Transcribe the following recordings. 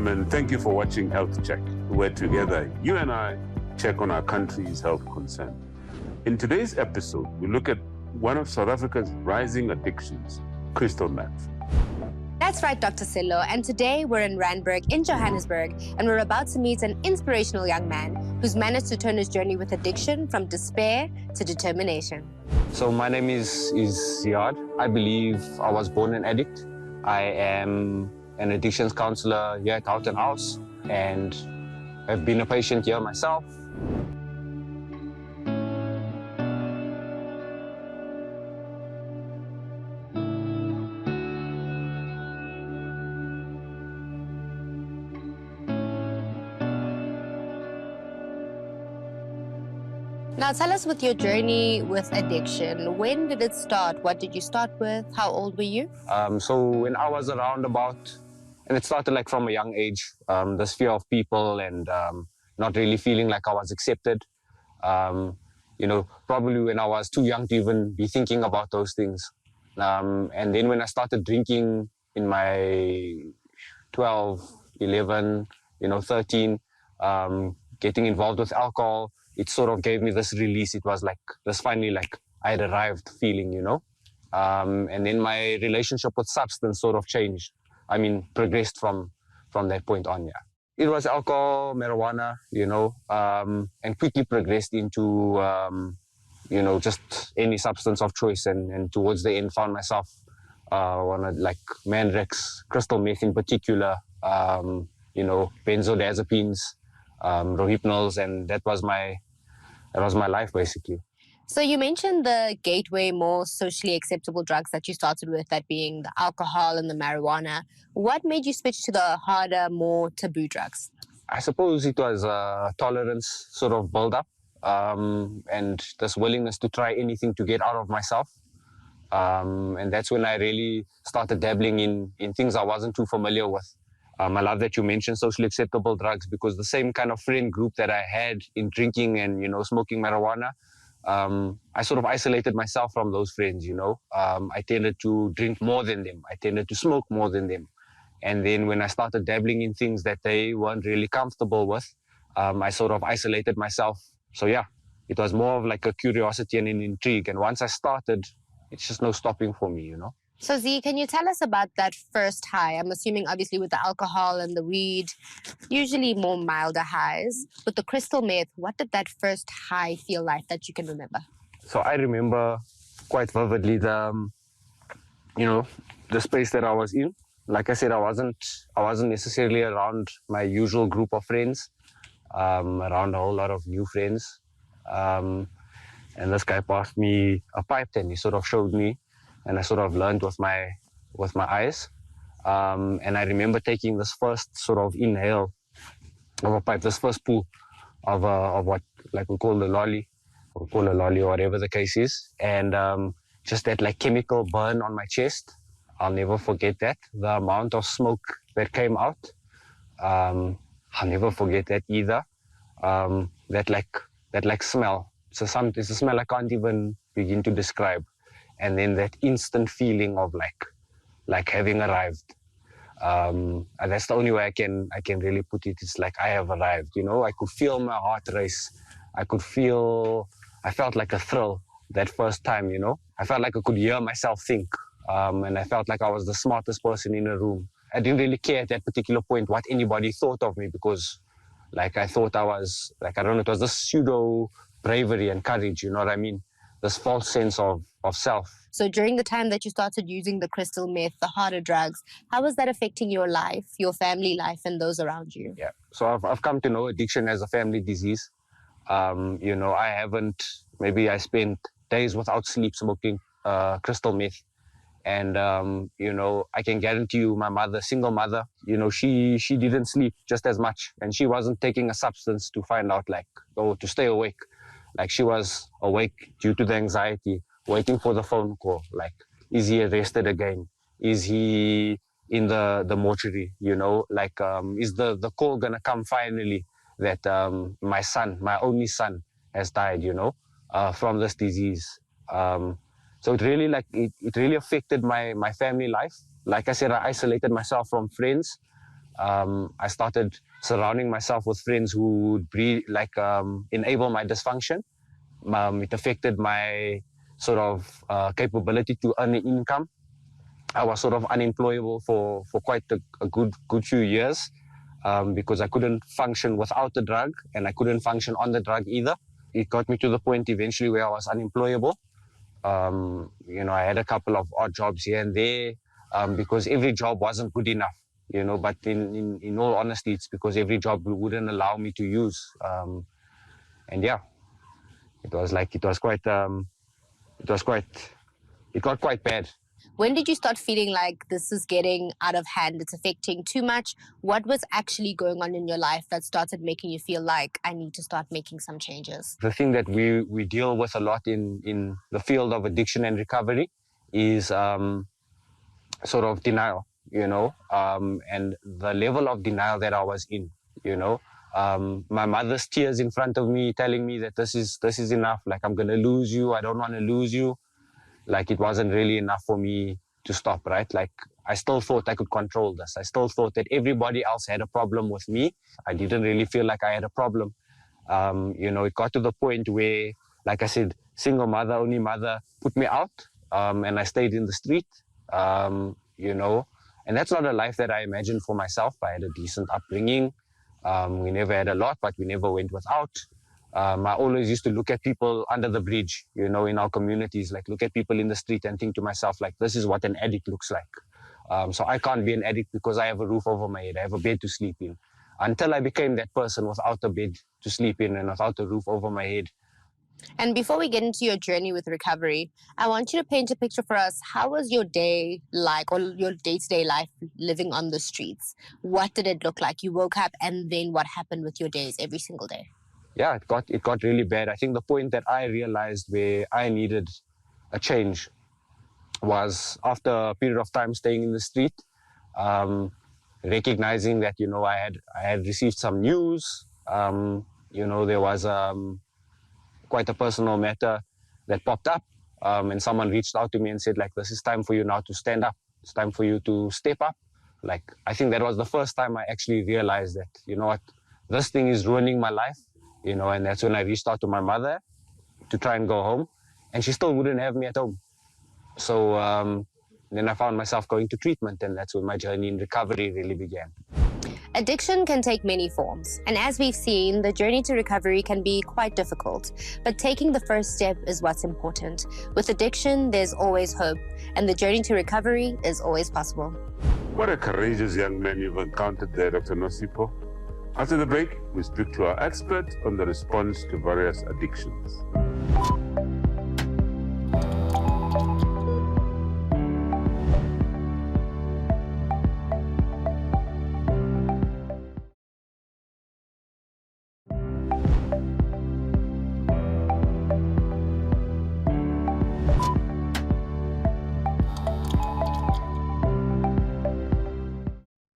welcome and thank you for watching Health Check, where together you and I check on our country's health concern. In today's episode, we look at one of South Africa's rising addictions, crystal meth. That's right, Dr. Sello, and today we're in Randburg in Johannesburg, and we're about to meet an inspirational young man who's managed to turn his journey with addiction from despair to determination. So my name is Ziad. I believe I was born an addict. I am an addictions counselor here at Houghton House, and I've been a patient here myself. Now tell us with your journey with addiction. When did it start? What did you start with? How old were you? So when I was around about, and it started like from a young age, this fear of people and not really feeling like I was accepted. You know, probably when I was too young to even be thinking about those things. And then when I started drinking in my 12, 11, 13, getting involved with alcohol, it sort of gave me this release. It was like this finally like I had arrived feeling, and then my relationship with substance sort of changed. I mean, progressed from that point on, yeah. It was alcohol, marijuana, and quickly progressed into, just any substance of choice. And towards the end found myself on like Mandrax, crystal meth in particular, benzodiazepines, rohypnols, and that was my life basically. So you mentioned the gateway, more socially acceptable drugs that you started with, that being the alcohol and the marijuana. What made you switch to the harder, more taboo drugs? I suppose it was a tolerance sort of build up, and this willingness to try anything to get out of myself. And that's when I really started dabbling in things I wasn't too familiar with. I love that you mentioned socially acceptable drugs, because the same kind of friend group that I had in drinking and, smoking marijuana, I sort of isolated myself from those friends, I tended to drink more than them. I tended to smoke more than them. And then when I started dabbling in things that they weren't really comfortable with, I sort of isolated myself. So yeah, it was more of like a curiosity and an intrigue. And once I started, it's just no stopping for me, So Z, can you tell us about that first high? I'm assuming obviously with the alcohol and the weed, usually more milder highs. With the crystal meth, what did that first high feel like that you can remember? So I remember quite vividly the space that I was in. Like I said, I wasn't necessarily around my usual group of friends, around a whole lot of new friends. And this guy passed me a pipe and he sort of showed me. And I sort of learned with my eyes. And I remember taking this first sort of inhale of a pipe, this first pull of what like we call a lolly or whatever the case is. And just that like chemical burn on my chest. I'll never forget that. The amount of smoke that came out, I'll never forget that either. That smell. It's a smell I can't even begin to describe. And then that instant feeling of like having arrived. And that's the only way I can really put it. It's like I have arrived, I could feel my heart race. I felt like a thrill that first time, I felt like I could hear myself think. And I felt like I was the smartest person in a room. I didn't really care at that particular point what anybody thought of me, because like I thought I was, like, I don't know, it was this pseudo bravery and courage, you know what I mean? This false sense of self. So during the time that you started using the crystal meth, the harder drugs, how was that affecting your life, your family life, and those around you? Yeah, so I've come to know addiction as a family disease. I spent days without sleep smoking crystal meth. And, I can guarantee you my mother, single mother, she didn't sleep just as much. And she wasn't taking a substance to find out to stay awake. Like she was awake due to the anxiety, waiting for the phone call. Like, is he arrested again? Is he in the mortuary? Is the call gonna come finally that my son, my only son, has died? From this disease. So it really affected my family life. Like I said, I isolated myself from friends. I started surrounding myself with friends who would enable my dysfunction. It affected my sort of capability to earn an income. I was sort of unemployable for quite a good few years because I couldn't function without the drug and I couldn't function on the drug either. It got me to the point eventually where I was unemployable. I had a couple of odd jobs here and there because every job wasn't good enough, but in all honesty, it's because every job wouldn't allow me to use. And yeah, it got quite bad. When did you start feeling like this is getting out of hand, it's affecting too much? What was actually going on in your life that started making you feel like I need to start making some changes? The thing that we deal with a lot in the field of addiction and recovery is sort of denial, and the level of denial that I was in, my mother's tears in front of me telling me that this is enough, like I'm going to lose you, I don't want to lose you. Like it wasn't really enough for me to stop, right? Like I still thought I could control this. I still thought that everybody else had a problem with me. I didn't really feel like I had a problem. It got to the point where, like I said, single mother, only mother put me out and I stayed in the street, and that's not a life that I imagined for myself. I had a decent upbringing. We never had a lot, but we never went without. I always used to look at people under the bridge, in our communities, like look at people in the street and think to myself, like, this is what an addict looks like. So I can't be an addict because I have a roof over my head. I have a bed to sleep in. Until I became that person without a bed to sleep in and without a roof over my head. And before we get into your journey with recovery, I want you to paint a picture for us. How was your day like, or your day-to-day life living on the streets? What did it look like? You woke up, and then what happened with your days every single day? Yeah, it got really bad. I think the point that I realized where I needed a change was after a period of time staying in the street, recognizing that, I had received some news. There was quite a personal matter that popped up, and someone reached out to me and said, like, this is time for you now to stand up. It's time for you to step up. Like, I think that was the first time I actually realized that, what, this thing is ruining my life. And that's when I reached out to my mother to try and go home, and she still wouldn't have me at home. So then I found myself going to treatment, and that's when my journey in recovery really began. Addiction can take many forms, and as we've seen, the journey to recovery can be quite difficult, but taking the first step is what's important. With addiction, there's always hope, and the journey to recovery is always possible. What a courageous young man you've encountered there, Dr. Nosipho. After the break, we speak to our expert on the response to various addictions.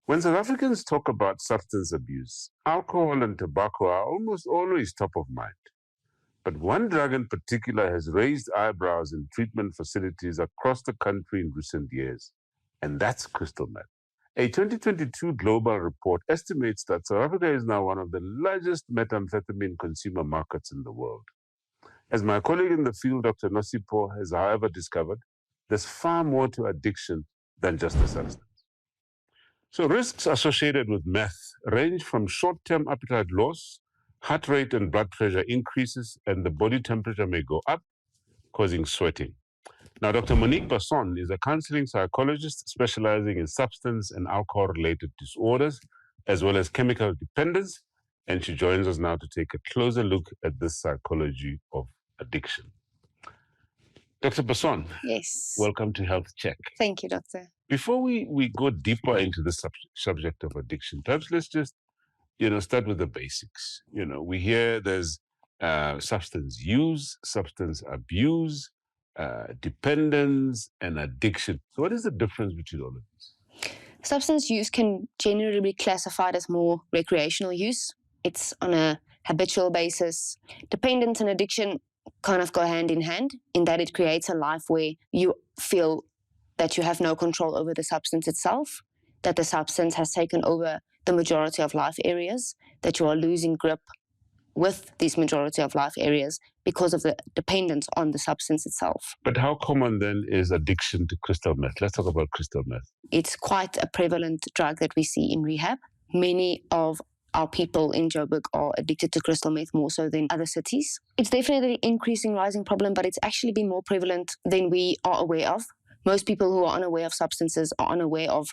When South Africans talk about substance abuse, alcohol and tobacco are almost always top of mind. But one drug in particular has raised eyebrows in treatment facilities across the country in recent years, and that's crystal meth. A 2022 global report estimates that South Africa is now one of the largest methamphetamine consumer markets in the world. As my colleague in the field, Dr. Nosipho, has however discovered, there's far more to addiction than just the substance. So risks associated with meth range from short-term appetite loss, heart rate and blood pressure increases, and the body temperature may go up, causing sweating. Now, Dr. Monique Basson is a counseling psychologist specializing in substance and alcohol-related disorders, as well as chemical dependence, and she joins us now to take a closer look at this psychology of addiction. Dr. Basson. Yes. Welcome to Health Check. Thank you, Doctor. Before we go deeper into the subject of addiction, perhaps let's just, start with the basics. We hear there's substance use, substance abuse, dependence, and addiction. So what is the difference between all of these? Substance use can generally be classified as more recreational use. It's on a habitual basis. Dependence and addiction kind of go hand in hand in that it creates a life where you feel that you have no control over the substance itself, that the substance has taken over the majority of life areas, that you are losing grip with these majority of life areas because of the dependence on the substance itself. But how common then is addiction to crystal meth? Let's talk about crystal meth. It's quite a prevalent drug that we see in rehab. Many of our people in Joburg are addicted to crystal meth more so than other cities. It's definitely an increasing, rising problem, but it's actually been more prevalent than we are aware of. Most people who are unaware of substances are unaware of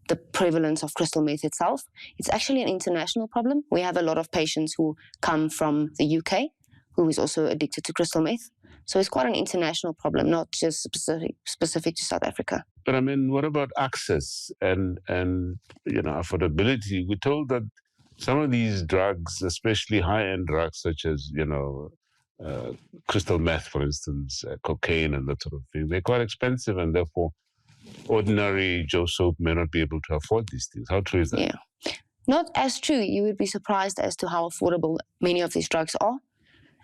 the prevalence of crystal meth itself. It's actually an international problem. We have a lot of patients who come from the UK who is also addicted to crystal meth. So it's quite an international problem, not just specific to South Africa. But I mean, what about access and affordability? We're told that some of these drugs, especially high-end drugs such as crystal meth, for instance, cocaine and that sort of thing, they're quite expensive, and therefore ordinary Joe Soap may not be able to afford these things. How true is that? Yeah, not as true. You would be surprised as to how affordable many of these drugs are.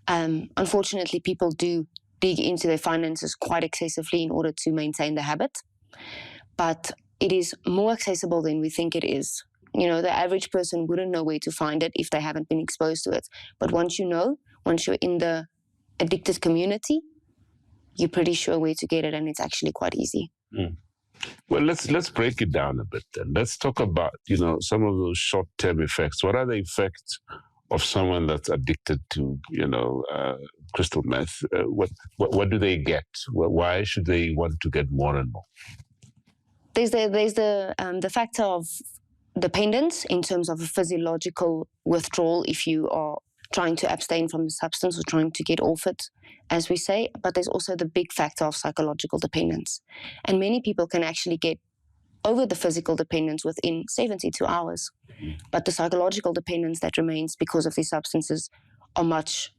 Unfortunately, people do dig into their finances quite excessively in order to maintain the habit. But it is more accessible than we think it is. You know, the average person wouldn't know where to find it if they haven't been exposed to it. But once you're in the addicted community, you're pretty sure where to get it, and it's actually quite easy. Mm. Well, let's break it down a bit then. Let's talk about, some of those short-term effects. What are the effects of someone that's addicted to, crystal meth? What do they get? Why should they want to get more and more? There's the factor of dependence in terms of a physiological withdrawal if you are trying to abstain from the substance or trying to get off it, as we say. But there's also the big factor of psychological dependence. And many people can actually get over the physical dependence within 72 hours. But the psychological dependence that remains because of these substances are much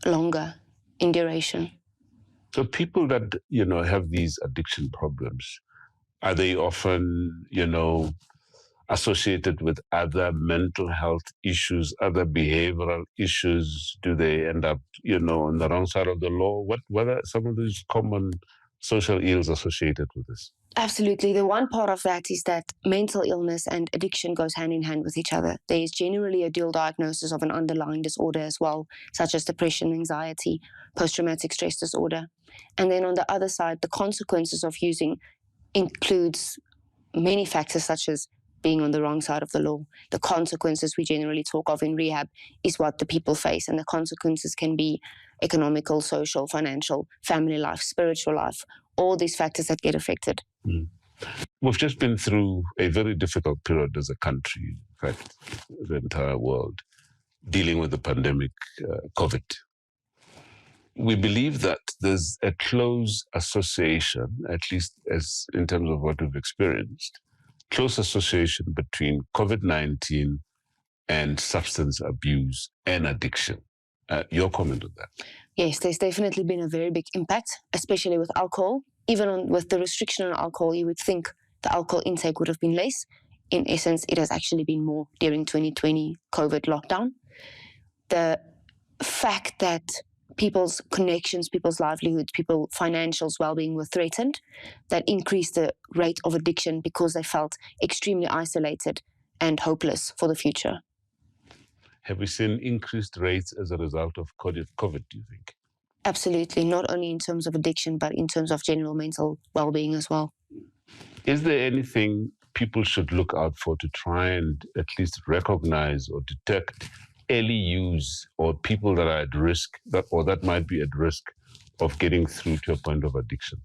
longer in duration. So people that, have these addiction problems, are they often, associated with other mental health issues, other behavioral issues? Do they end up, on the wrong side of the law? What are some of these common social ills associated with this? Absolutely. The one part of that is that mental illness and addiction goes hand in hand with each other. There is generally a dual diagnosis of an underlying disorder as well, such as depression, anxiety, post-traumatic stress disorder. And then on the other side, the consequences of using includes many factors such as being on the wrong side of the law. The consequences we generally talk of in rehab is what the people face, and the consequences can be economical, social, financial, family life, spiritual life, all these factors that get affected. Mm. We've just been through a very difficult period as a country, in fact, the entire world, dealing with the pandemic, COVID. We believe that there's a close association, at least as in terms of what we've experienced, close association between COVID-19 and substance abuse and addiction. Your comment on that? Yes, there's definitely been a very big impact, especially with alcohol. Even with the restriction on alcohol, you would think the alcohol intake would have been less. In essence, it has actually been more during 2020 COVID lockdown. The fact that people's connections, people's livelihoods, people's financials, well-being were threatened, that increased the rate of addiction because they felt extremely isolated and hopeless for the future. Have we seen increased rates as a result of COVID, do you think? Absolutely, not only in terms of addiction, but in terms of general mental well-being as well. Is there anything people should look out for to try and at least recognize or detect early use, or people that are at risk, that might be at risk of getting through to a point of addiction?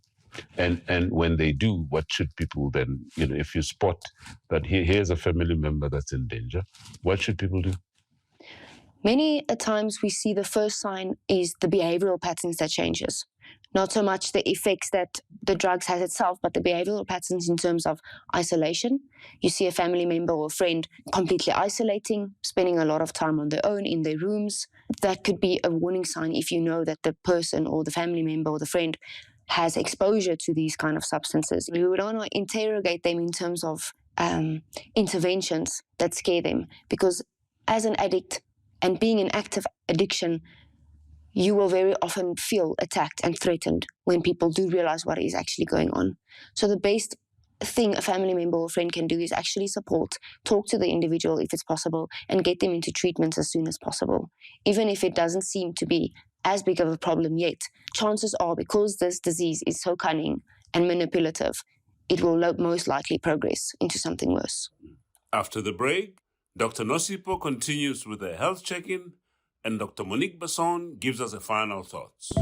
And when they do, what should people then, if you spot that here's a family member that's in danger, what should people do? Many a times we see the first sign is the behavioral patterns that changes. Not so much the effects that the drugs has itself, but the behavioral patterns in terms of isolation. You see a family member or a friend completely isolating, spending a lot of time on their own in their rooms. That could be a warning sign if you know that the person or the family member or the friend has exposure to these kind of substances. We would want to interrogate them in terms of interventions that scare them, because as an addict and being in active addiction, you will very often feel attacked and threatened when people do realize what is actually going on. So the best thing a family member or friend can do is actually support, talk to the individual if it's possible, and get them into treatment as soon as possible. Even if it doesn't seem to be as big of a problem yet, chances are, because this disease is so cunning and manipulative, it will most likely progress into something worse. After the break, Dr. Nosipo continues with a health check-in, and Dr. Monique Basson gives us a final thoughts.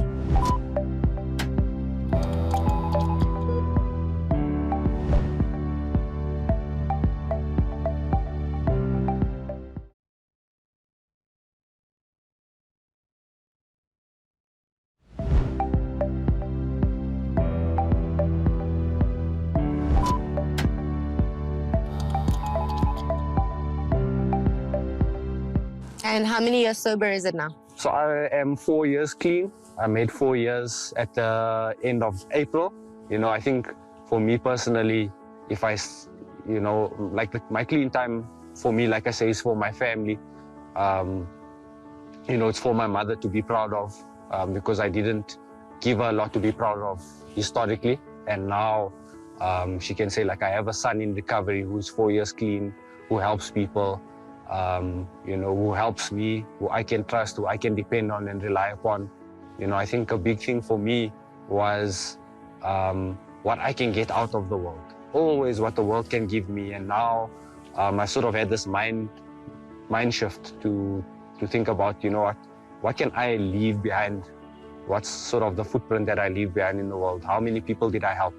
And how many years sober is it now? So I am 4 years clean. I made 4 years at the end of April. I think for me personally, if I, my clean time for me, like I say, is for my family. It's for my mother to be proud of, because I didn't give her a lot to be proud of historically. And now she can say, like, I have a son in recovery who's 4 years clean, who helps people, who helps me, who I can trust, who I can depend on and rely upon. I think a big thing for me was what I can get out of the world. Always what the world can give me. And now I sort of had this mind shift to think about, what can I leave behind? What's sort of the footprint that I leave behind in the world? How many people did I help?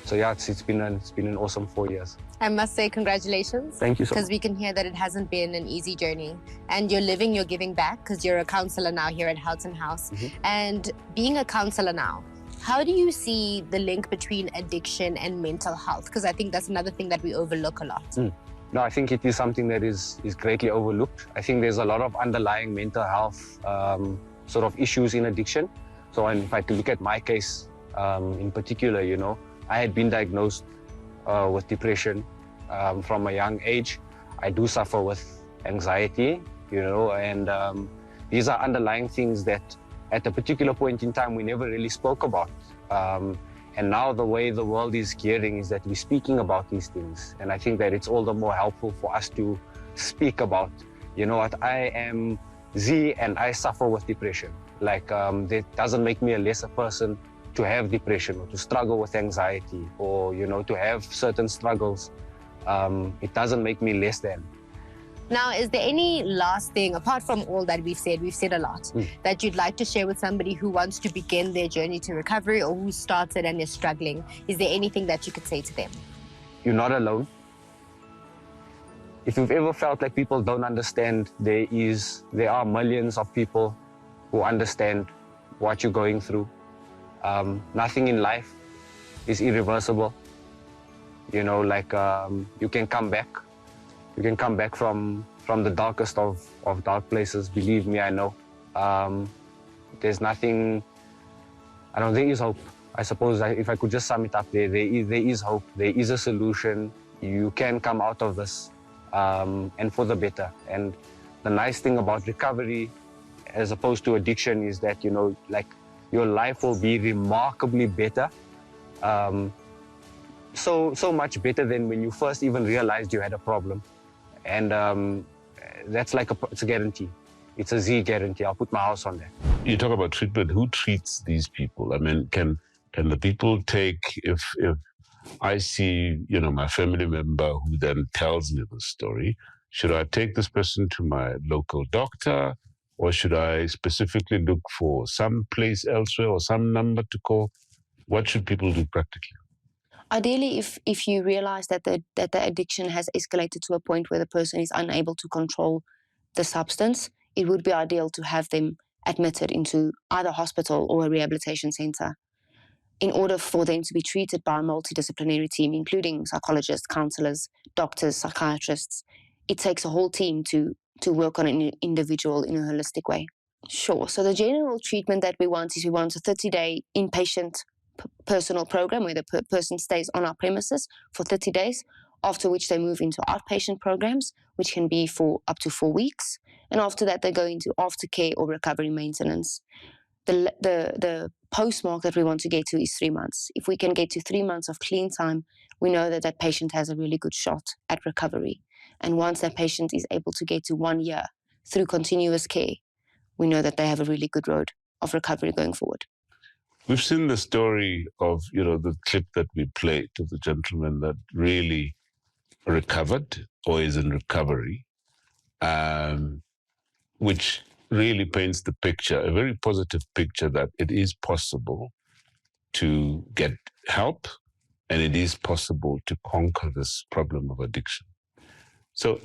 So yeah, it's been an awesome 4 years. I must say congratulations. Thank you so much. Because we can hear that it hasn't been an easy journey. And you're giving back, because you're a counselor now here at Houghton House. Mm-hmm. And being a counselor now, how do you see the link between addiction and mental health? Because I think that's another thing that we overlook a lot. No, I think it is something that is greatly overlooked. I think there's a lot of underlying mental health sort of issues in addiction. So if I look at my case in particular, I had been diagnosed with depression from a young age. I do suffer with anxiety, and these are underlying things that at a particular point in time we never really spoke about. And now the way the world is gearing is that we're speaking about these things. And I think that it's all the more helpful for us to speak about, I am Z and I suffer with depression. Like, that doesn't make me a lesser person to have depression or to struggle with anxiety or, to have certain struggles. It doesn't make me less than. Now, is there any last thing, apart from all that we've said a lot, that you'd like to share with somebody who wants to begin their journey to recovery or who started and is struggling? Is there anything that you could say to them? You're not alone. If you've ever felt like people don't understand, there are millions of people who understand what you're going through. Nothing in life is irreversible. You can come back. You can come back from the darkest of dark places. Believe me, I know. There's nothing, there is hope. I suppose if I could just sum it up there is hope. There is a solution. You can come out of this, and for the better. And the nice thing about recovery, as opposed to addiction, is that, your life will be remarkably better. So much better than when you first even realized you had a problem. And that's it's a guarantee. It's a Z guarantee. I'll put my house on that. You talk about treatment. Who treats these people? I mean, can the people take, if I see, my family member who then tells me the story, should I take this person to my local doctor, or should I specifically look for some place elsewhere or some number to call? What should people do practically? Ideally, if you realize that the addiction has escalated to a point where the person is unable to control the substance, it would be ideal to have them admitted into either hospital or a rehabilitation center in order for them to be treated by a multidisciplinary team, including psychologists, counselors, doctors, psychiatrists. It takes a whole team to work on an individual in a holistic way. Sure. So the general treatment that we want is a 30-day inpatient personal program where the person stays on our premises for 30 days, after which they move into outpatient programs, which can be for up to 4 weeks. And after that, they go into aftercare or recovery maintenance. The post-mark that we want to get to is 3 months. If we can get to 3 months of clean time, we know that that patient has a really good shot at recovery. And once that patient is able to get to 1 year through continuous care, we know that they have a really good road of recovery going forward. We've seen the story of, the clip that we played of the gentleman that really recovered or is in recovery, which really paints the picture, a very positive picture that it is possible to get help and it is possible to conquer this problem of addiction. So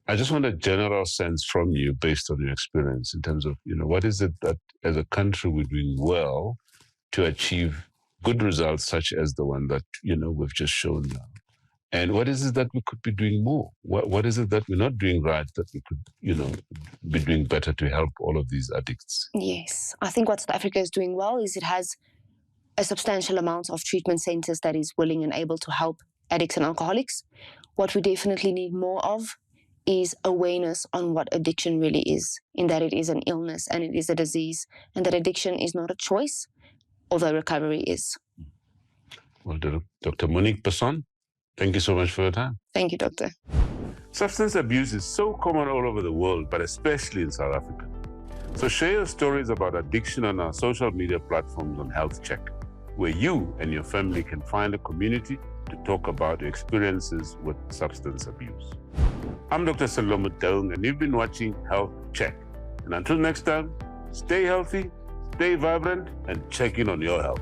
I just want a general sense from you based on your experience in terms of, what is it that as a country we're doing well to achieve good results such as the one that, we've just shown now? And what is it that we could be doing more? What is it that we're not doing right that we could, be doing better to help all of these addicts? Yes, I think what South Africa is doing well is it has a substantial amount of treatment centers that is willing and able to help addicts and alcoholics. What we definitely need more of is awareness on what addiction really is, in that it is an illness and it is a disease, and that addiction is not a choice, although recovery is. Well, Dr. Monique Besson, thank you so much for your time. Thank you, Doctor. Substance abuse is so common all over the world, but especially in South Africa. So share your stories about addiction on our social media platforms on Health Check, where you and your family can find a community to talk about your experiences with substance abuse. I'm Dr. Salome Taung, and you've been watching Health Check. And until next time, stay healthy, stay vibrant, and check in on your health.